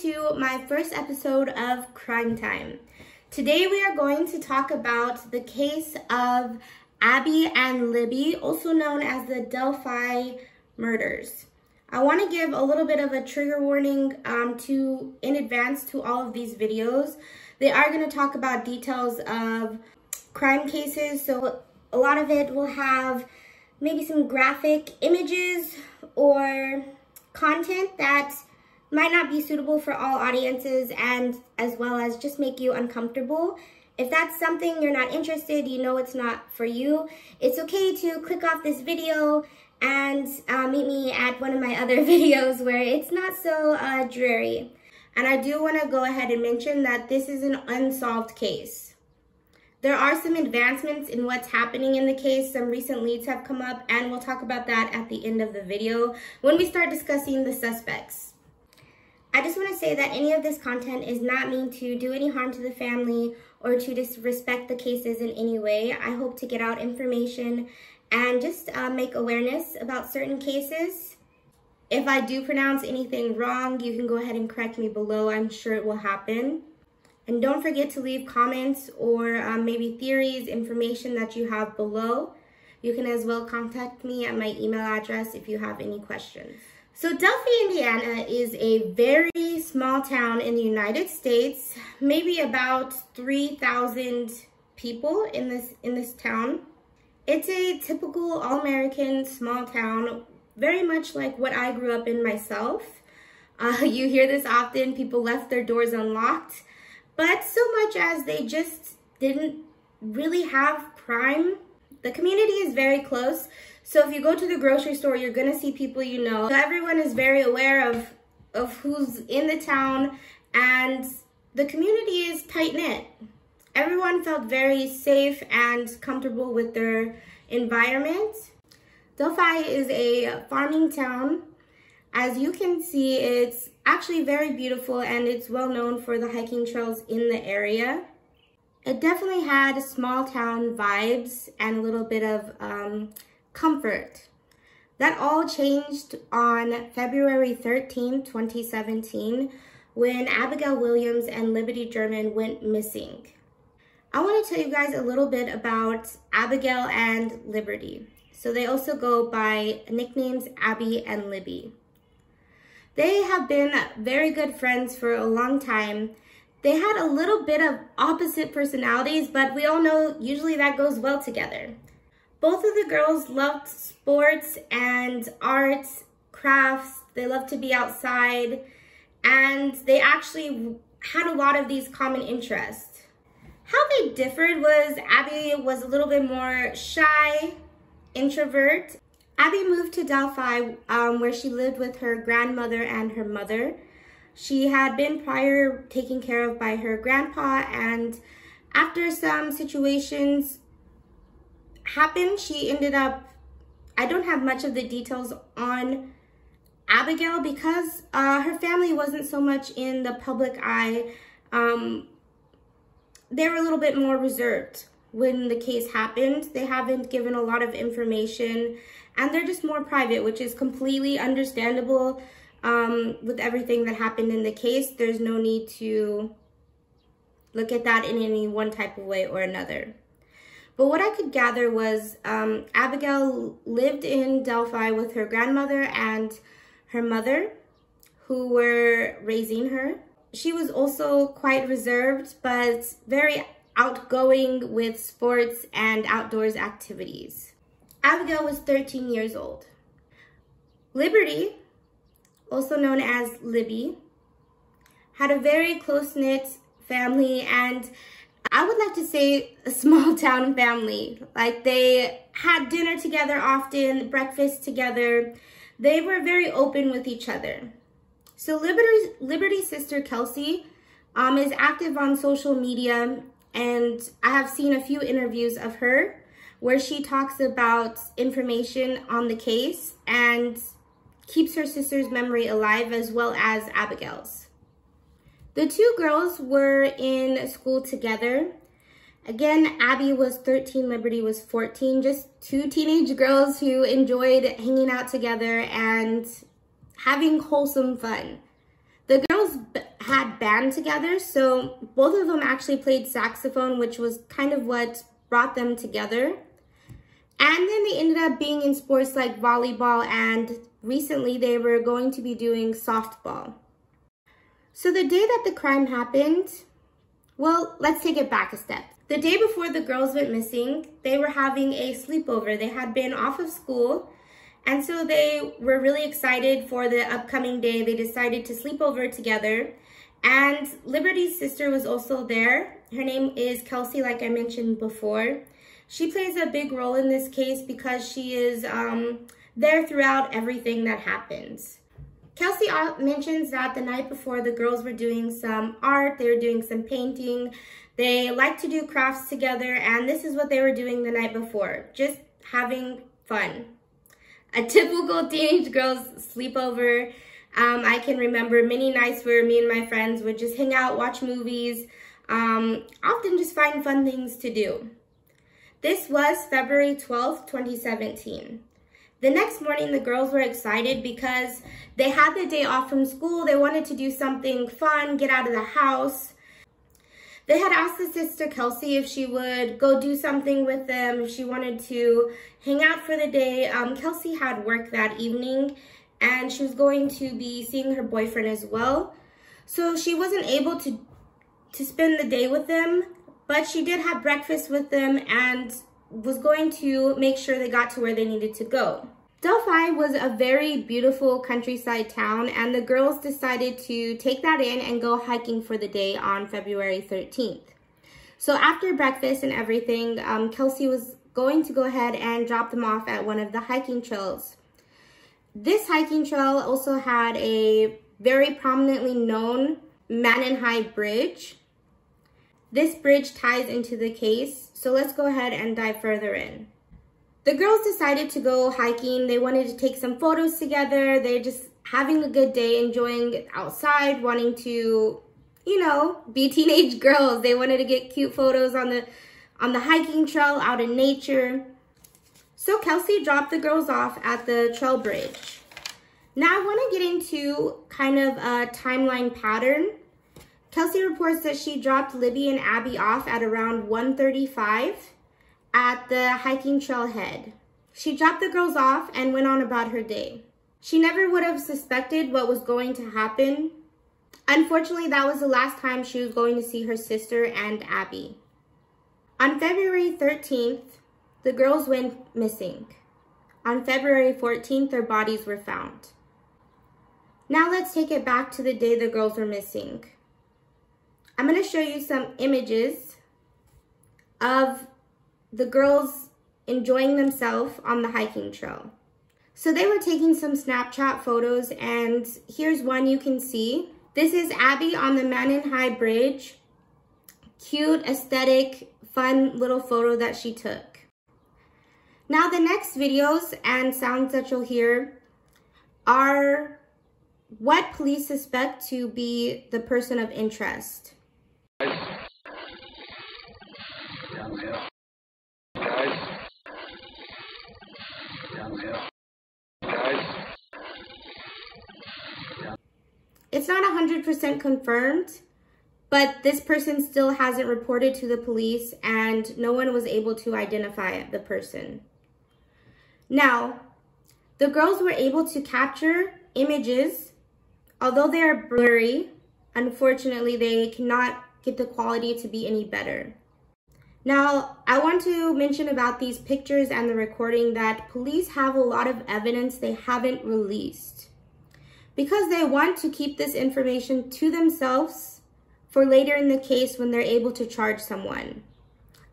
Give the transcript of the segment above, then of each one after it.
to my first episode of Crime Time. Today we are going to talk about the case of Abby and Libby, also known as the DELPHI murders. I want to give a little bit of a trigger warning in advance to all of these videos. They are going to talk about details of crime cases, so a lot of it will have maybe some graphic images or content that might not be suitable for all audiences, and as well as just make you uncomfortable. If that's something you're not interested, you know it's not for you, it's okay to click off this video and meet me at one of my other videos where it's not so dreary. And I do want to go ahead and mention that this is an unsolved case. There are some advancements in what's happening in the case. Some recent leads have come up, and we'll talk about that at the end of the video when we start discussing the suspects. I just want to say that any of this content is not meant to do any harm to the family or to disrespect the cases in any way. I hope to get out information and just make awareness about certain cases. If I do pronounce anything wrong, you can go ahead and correct me below. I'm sure it will happen. And don't forget to leave comments or maybe theories, information that you have below. You can as well contact me at my email address if you have any questions. So DELPHI, Indiana is a very small town in the United States, maybe about 3,000 people in this town. It's a typical all-American small town, very much like what I grew up in myself. You hear this often, people left their doors unlocked, but so much as they just didn't really have crime. The community is very close. So if you go to the grocery store, you're gonna see people you know. So everyone is very aware of who's in the town, and the community is tight-knit. Everyone felt very safe and comfortable with their environment. DELPHI is a farming town. As you can see, it's actually very beautiful, and it's well known for the hiking trails in the area. It definitely had small town vibes and a little bit of comfort. That all changed on February 13, 2017, when Abigail Williams and Libby German went missing. I want to tell you guys a little bit about Abigail and Liberty. So they also go by nicknames Abby and Libby. They have been very good friends for a long time. They had a little bit of opposite personalities, but we all know usually that goes well together. Both of the girls loved sports and arts, crafts. They loved to be outside, and they actually had a lot of these common interests. How they differed was Abby was a little bit more shy, introvert. Abby moved to DELPHI where she lived with her grandmother and her mother. She had been prior taken care of by her grandpa, and after some situations happened, she ended up, I don't have much of the details on Abigail because her family wasn't so much in the public eye. They were a little bit more reserved when the case happened. They haven't given a lot of information, and they're just more private, which is completely understandable. With everything that happened in the case, there's no need to look at that in any one type of way or another. But what I could gather was Abigail lived in DELPHI with her grandmother and her mother, who were raising her. She was also quite reserved, but very outgoing with sports and outdoors activities. Abigail was 13 years old. Liberty, also known as Libby, had a very close-knit family, and I would like to say a small town family. Like, they had dinner together often, breakfast together. They were very open with each other. So Liberty's sister Kelsey is active on social media, and I have seen a few interviews of her where she talks about information on the case and keeps her sister's memory alive, as well as Abigail's. The two girls were in school together. Again, Abby was 13, Liberty was 14, just two teenage girls who enjoyed hanging out together and having wholesome fun. The girls had band together, so both of them actually played saxophone, which was kind of what brought them together. And then they ended up being in sports like volleyball, and recently they were going to be doing softball. So the day that the crime happened, well, let's take it back a step. The day before the girls went missing, they were having a sleepover. They had been off of school, and so they were really excited for the upcoming day. They decided to sleep over together, and Liberty's sister was also there. Her name is Kelsey, like I mentioned before. She plays a big role in this case because she is there throughout everything that happens. Kelsey mentions that the night before, the girls were doing some art, they were doing some painting. They like to do crafts together, and this is what they were doing the night before, just having fun. A typical teenage girl's sleepover. I can remember many nights where me and my friends would just hang out, watch movies, often just find fun things to do. This was February 12th, 2017. The next morning, the girls were excited because they had the day off from school. They wanted to do something fun, get out of the house. They had asked the sister Kelsey if she would go do something with them, if she wanted to hang out for the day. Kelsey had work that evening, and she was going to be seeing her boyfriend as well. So she wasn't able to spend the day with them, but she did have breakfast with them and was going to make sure they got to where they needed to go. Delphi was a very beautiful countryside town, and the girls decided to take that in and go hiking for the day on February 13th. So after breakfast and everything, Kelsey was going to go ahead and drop them off at one of the hiking trails. This hiking trail also had a very prominently known man-in-high bridge. This bridge ties into the case, so let's go ahead and dive further in. The girls decided to go hiking. They wanted to take some photos together. They're just having a good day, enjoying outside, wanting to, you know, be teenage girls. They wanted to get cute photos on the hiking trail out in nature. So Kelsey dropped the girls off at the trail bridge. Now I want to get into kind of a timeline pattern. Kelsey reports that she dropped Libby and Abby off at around 1:35 at the hiking trailhead. She dropped the girls off and went on about her day. She never would have suspected what was going to happen. Unfortunately, that was the last time she was going to see her sister and Abby. On February 13th, the girls went missing. On February 14th, their bodies were found. Now let's take it back to the day the girls were missing. I'm going to show you some images of the girls enjoying themselves on the hiking trail. So they were taking some Snapchat photos, and here's one you can see. This is Abby on the man-in-high bridge. Cute, aesthetic, fun little photo that she took. Now the next videos and sounds that you'll hear are what police suspect to be the person of interest. It's not 100% confirmed, but this person still hasn't reported to the police, and no one was able to identify the person. Now, the girls were able to capture images. Although they are blurry, unfortunately, they cannot get the quality to be any better. Now, I want to mention about these pictures and the recording that police have a lot of evidence they haven't released because they want to keep this information to themselves for later in the case when they're able to charge someone.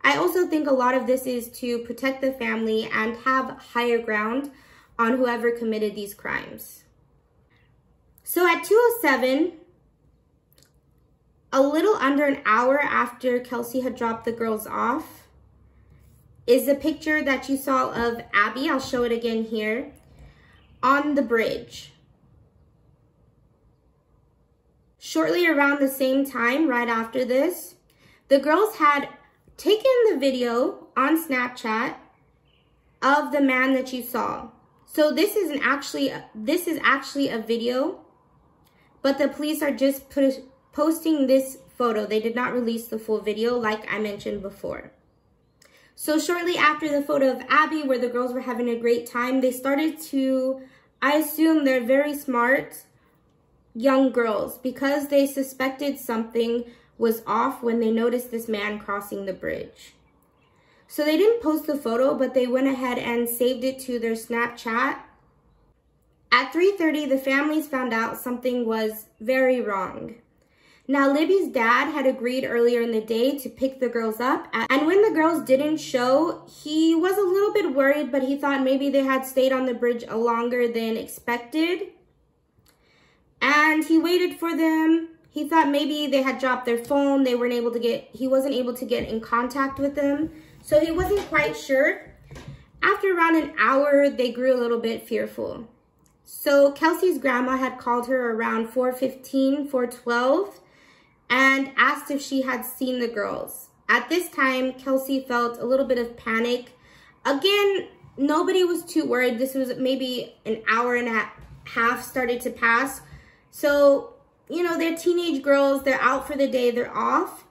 I also think a lot of this is to protect the family and have higher ground on whoever committed these crimes. So at 2:07, a little under an hour after Kelsey had dropped the girls off, is the picture that you saw of Abby. I'll show it again here, on the bridge. Shortly around the same time, right after this, the girls had taken the video on Snapchat of the man that you saw. So this is actually a video, but the police are just posting this photo. They did not release the full video like I mentioned before. So shortly after the photo of Abby, where the girls were having a great time, they started to, I assume they're very smart young girls, because they suspected something was off when they noticed this man crossing the bridge. So they didn't post the photo, but they went ahead and saved it to their Snapchat. At 3:30, the families found out something was very wrong. Now, Libby's dad had agreed earlier in the day to pick the girls up, and when the girls didn't show, he was a little bit worried, but he thought maybe they had stayed on the bridge longer than expected. And he waited for them. He thought maybe they had dropped their phone. He wasn't able to get in contact with them, so he wasn't quite sure. After around an hour, they grew a little bit fearful. So Kelsey's grandma had called her around 4:15, 4:12, and asked if she had seen the girls. At this time, Kelsey felt a little bit of panic. Again, nobody was too worried. This was maybe an hour and a half started to pass. So, you know, they're teenage girls. They're out for the day. They're off.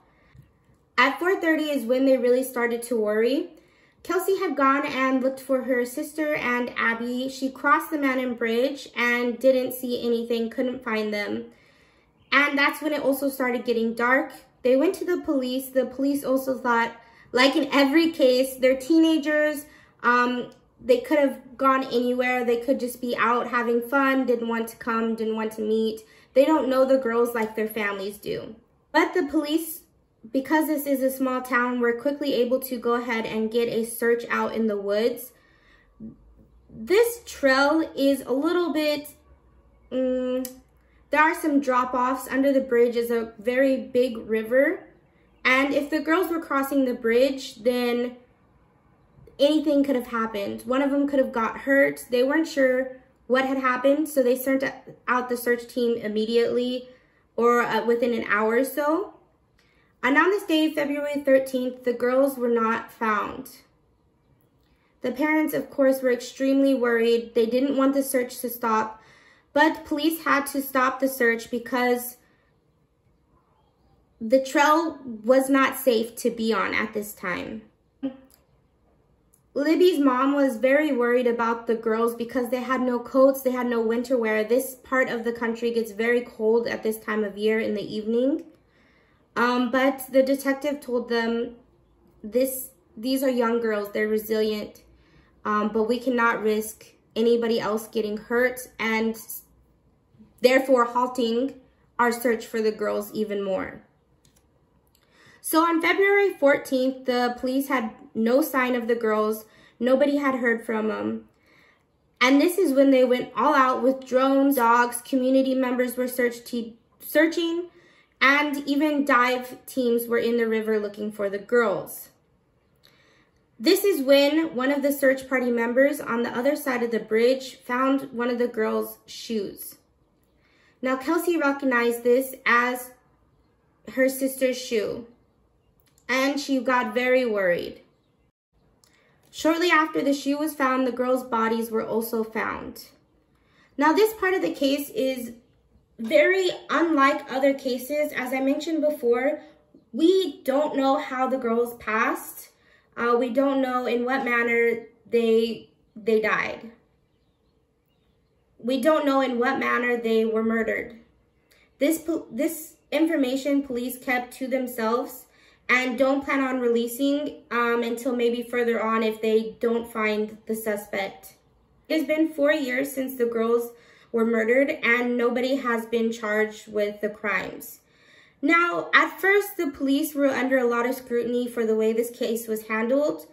At 4:30 is when they really started to worry. Kelsey had gone and looked for her sister and Abby. She crossed the Mannon Bridge and didn't see anything, couldn't find them. And that's when it also started getting dark. They went to the police. The police also thought, like in every case, they're teenagers. They could have gone anywhere. They could just be out having fun, didn't want to come, didn't want to meet. They don't know the girls like their families do. But the police, because this is a small town, were quickly able to go ahead and get a search out in the woods. This trail is a little bit, there are some drop-offs. Under the bridge is a very big river. And if the girls were crossing the bridge, then anything could have happened. One of them could have got hurt. They weren't sure what had happened, so they sent out the search team immediately, or within an hour or so. And on this day, February 13th, the girls were not found. The parents, of course, were extremely worried. They didn't want the search to stop, but police had to stop the search because the trail was not safe to be on at this time. Libby's mom was very worried about the girls because they had no coats, they had no winter wear. This part of the country gets very cold at this time of year in the evening. But the detective told them, these are young girls, they're resilient, but we cannot risk anybody else getting hurt and therefore halting our search for the girls even more. So on February 14th, the police had no sign of the girls. Nobody had heard from them. And this is when they went all out with drones, dogs, community members were searching, and even dive teams were in the river looking for the girls. This is when one of the search party members on the other side of the bridge found one of the girls' shoes. Now, Kelsey recognized this as her sister's shoe, and she got very worried. Shortly after the shoe was found, the girls' bodies were also found. Now, this part of the case is very unlike other cases. As I mentioned before, we don't know how the girls passed. We don't know in what manner they died. We don't know in what manner they were murdered. This information police kept to themselves and don't plan on releasing until maybe further on if they don't find the suspect. It has been 4 years since the girls were murdered and nobody has been charged with the crimes. Now, at first, the police were under a lot of scrutiny for the way this case was handled,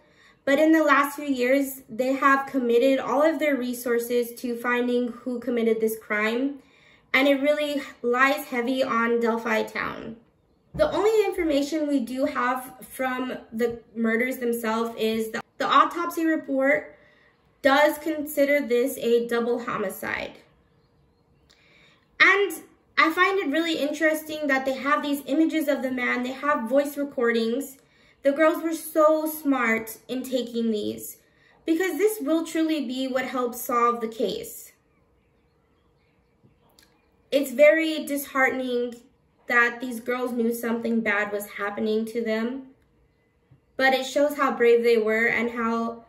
but in the last few years, they have committed all of their resources to finding who committed this crime, and it really lies heavy on Delphi town. The only information we do have from the murders themselves is the autopsy report does consider this a double homicide. And I find it really interesting that they have these images of the man, they have voice recordings. The girls were so smart in taking these because this will truly be what helps solve the case. It's very disheartening that these girls knew something bad was happening to them. But it shows how brave they were and how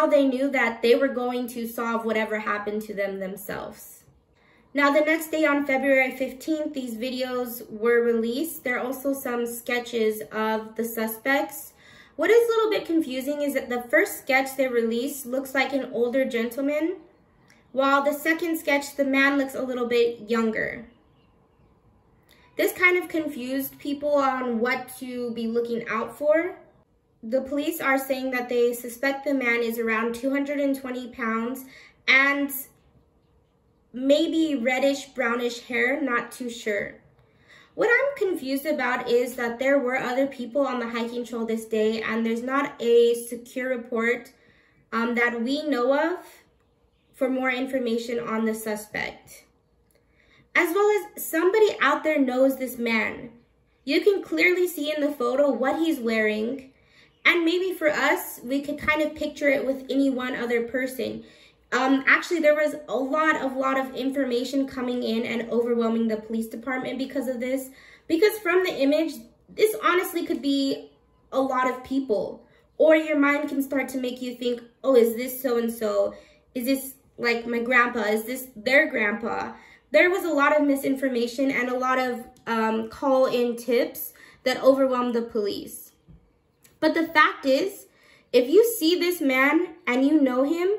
they knew that they were going to solve whatever happened to them themselves. Now, the next day on February 15th, these videos were released. There are also some sketches of the suspects. What is a little bit confusing is that the first sketch they released looks like an older gentleman, while the second sketch, the man looks a little bit younger. This kind of confused people on what to be looking out for. The police are saying that they suspect the man is around 220 pounds and maybe reddish brownish hair, not too sure. What I'm confused about is that there were other people on the hiking trail this day, and there's not a secure report that we know of for more information on the suspect. As well as somebody out there knows this man. You can clearly see in the photo what he's wearing, and maybe for us, we could kind of picture it with any one other person. Actually, there was a lot of information coming in and overwhelming the police department because of this. Because from the image, this honestly could be a lot of people. Or your mind can start to make you think, oh, is this so-and-so? Is this like my grandpa? Is this their grandpa? There was a lot of misinformation and a lot of call-in tips that overwhelmed the police. But the fact is, if you see this man and you know him,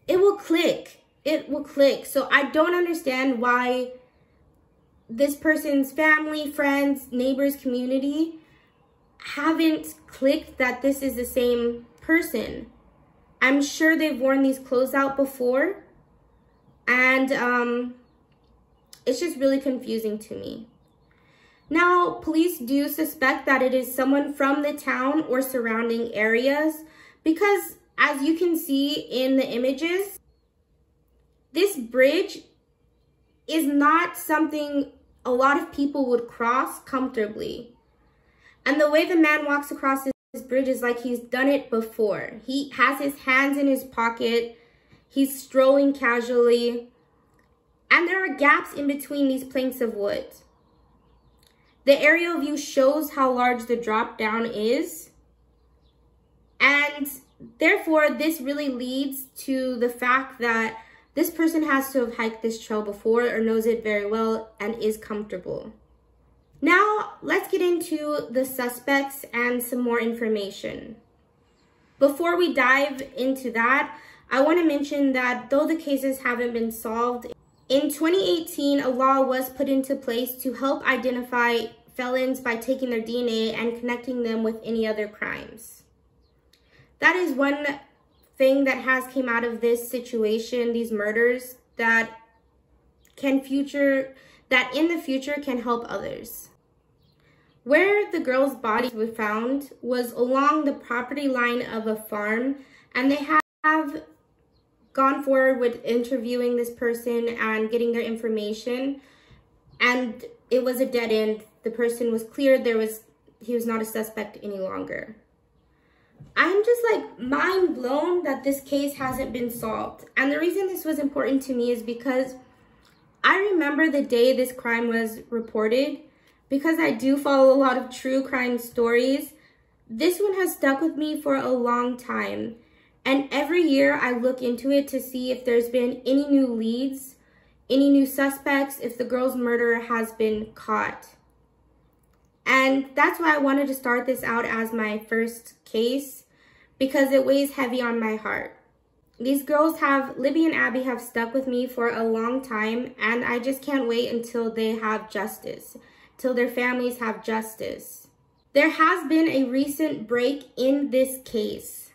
it will click. It will click. So I don't understand why this person's family, friends, neighbors, community haven't clicked that this is the same person. I'm sure they've worn these clothes out before, and it's just really confusing to me. Now, police do suspect that it is someone from the town or surrounding areas because, as you can see in the images, this bridge is not something a lot of people would cross comfortably. And the way the man walks across this bridge is like he's done it before. He has his hands in his pocket. He's strolling casually. And there are gaps in between these planks of wood. The aerial view shows how large the drop down is. And therefore, this really leads to the fact that this person has to have hiked this trail before or knows it very well and is comfortable. Now, let's get into the suspects and some more information. Before we dive into that, I want to mention that though the cases haven't been solved, in 2018, a law was put into place to help identify felons by taking their DNA and connecting them with any other crimes. That is one thing that has came out of this situation, these murders, that in the future can help others. Where the girls' bodies were found was along the property line of a farm, and they have gone forward with interviewing this person and getting their information, and it was a dead end. The person was cleared. He was not a suspect any longer. I'm just like mind blown that this case hasn't been solved. And the reason this was important to me is because I remember the day this crime was reported. Because I do follow a lot of true crime stories, this one has stuck with me for a long time. And every year I look into it to see if there's been any new leads, any new suspects, if the girl's murderer has been caught. And that's why I wanted to start this out as my first case, because it weighs heavy on my heart. These girls Libby and Abby have stuck with me for a long time, and I just can't wait until they have justice, till their families have justice. There has been a recent break in this case.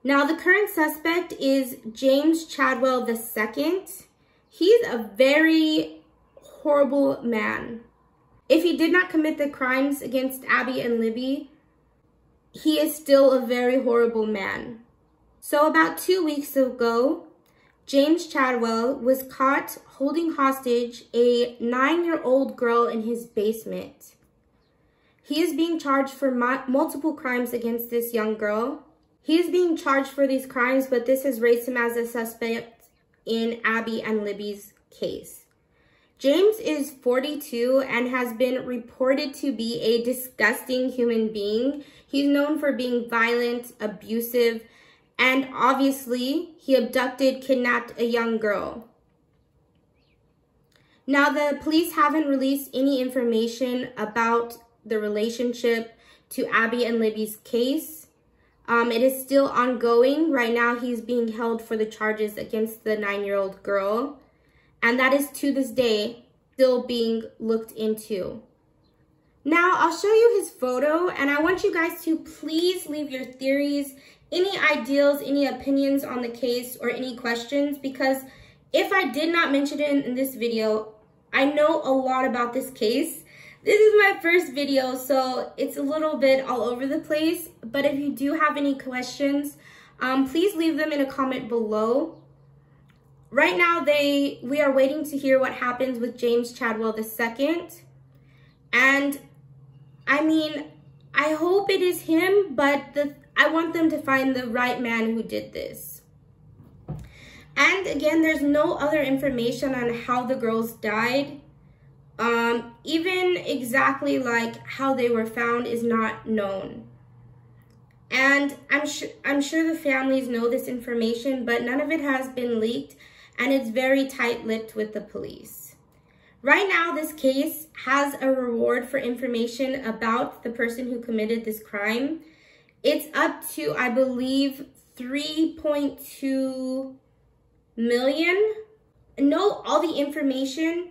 Now, the current suspect is James Chadwell II. He's a very horrible man. If he did not commit the crimes against Abby and Libby, he is still a very horrible man. So about 2 weeks ago, James Chadwell was caught holding hostage a 9-year-old girl in his basement. He is being charged for multiple crimes against this young girl. He is being charged for these crimes, but this has raised him as a suspect in Abby and Libby's case. James is 42 and has been reported to be a disgusting human being. He's known for being violent, abusive, and obviously he abducted, kidnapped a young girl. Now, the police haven't released any information about the relationship to Abby and Libby's case. It is still ongoing. Right now, he's being held for the charges against the 9-year-old girl. And that is, to this day, still being looked into. Now, I'll show you his photo, and I want you guys to please leave your theories, any ideals, any opinions on the case, or any questions, because if I did not mention it in this video, I know a lot about this case. This is my first video, so it's a little bit all over the place. But if you do have any questions, please leave them in a comment below. Right now, we are waiting to hear what happens with James Chadwell II. And I mean, I hope it is him, but I want them to find the right man who did this. And again, there's no other information on how the girls died. Even exactly like how they were found is not known. And I'm sure the families know this information, but none of it has been leaked, and it's very tight-lipped with the police. Right now, this case has a reward for information about the person who committed this crime. It's up to, I believe, 3.2 million. Note all the information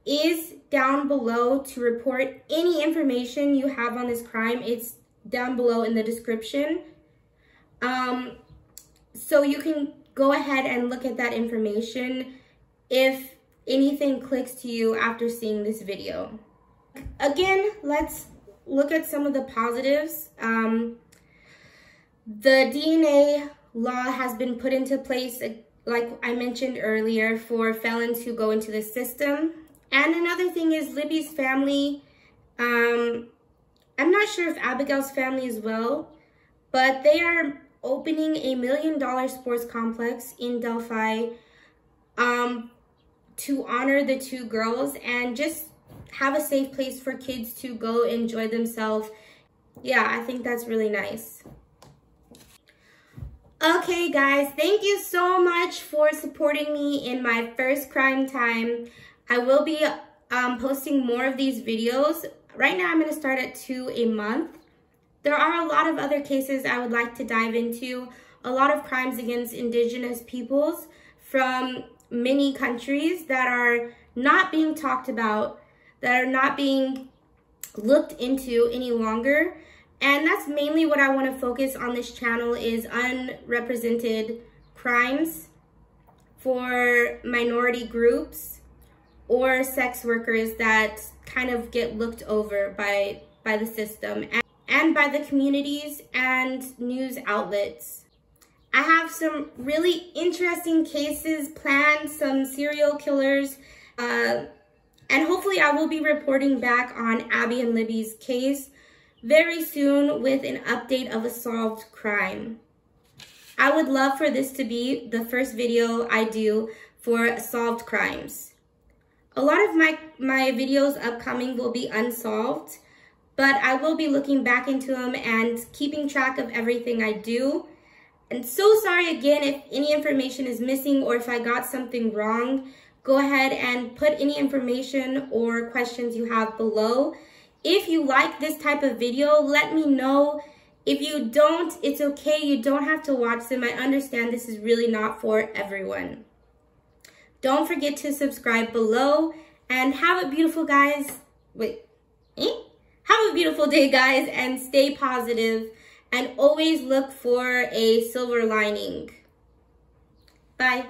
is down below to report any information you have on this crime. It's down below in the description. So you can go ahead and look at that information if anything clicks to you after seeing this video. Again, let's look at some of the positives. The DNA law has been put into place, like I mentioned earlier, for felons who go into the system. And another thing is Libby's family. I'm not sure if Abigail's family as well, but they are opening a $1 million sports complex in DELPHI to honor the two girls and just have a safe place for kids to go enjoy themselves. Yeah, I think that's really nice. Okay, guys, thank you so much for supporting me in my first crime time. I will be posting more of these videos. Right now, I'm going to start at 2 a month. There are a lot of other cases I would like to dive into. A lot of crimes against indigenous peoples from many countries that are not being talked about, that are not being looked into any longer. And that's mainly what I want to focus on this channel, is unrepresented crimes for minority groups or sex workers that kind of get looked over by the system and by the communities and news outlets. I have some really interesting cases planned, some serial killers, and hopefully I will be reporting back on Abby and Libby's case very soon with an update of a solved crime. I would love for this to be the first video I do for solved crimes. A lot of my videos upcoming will be unsolved, but I will be looking back into them and keeping track of everything I do. And so sorry again if any information is missing or if I got something wrong. Go ahead and put any information or questions you have below. If you like this type of video, let me know. If you don't, it's okay. You don't have to watch them. I understand this is really not for everyone. Don't forget to subscribe below and have a beautiful Have a beautiful day, guys, and stay positive and always look for a silver lining. Bye.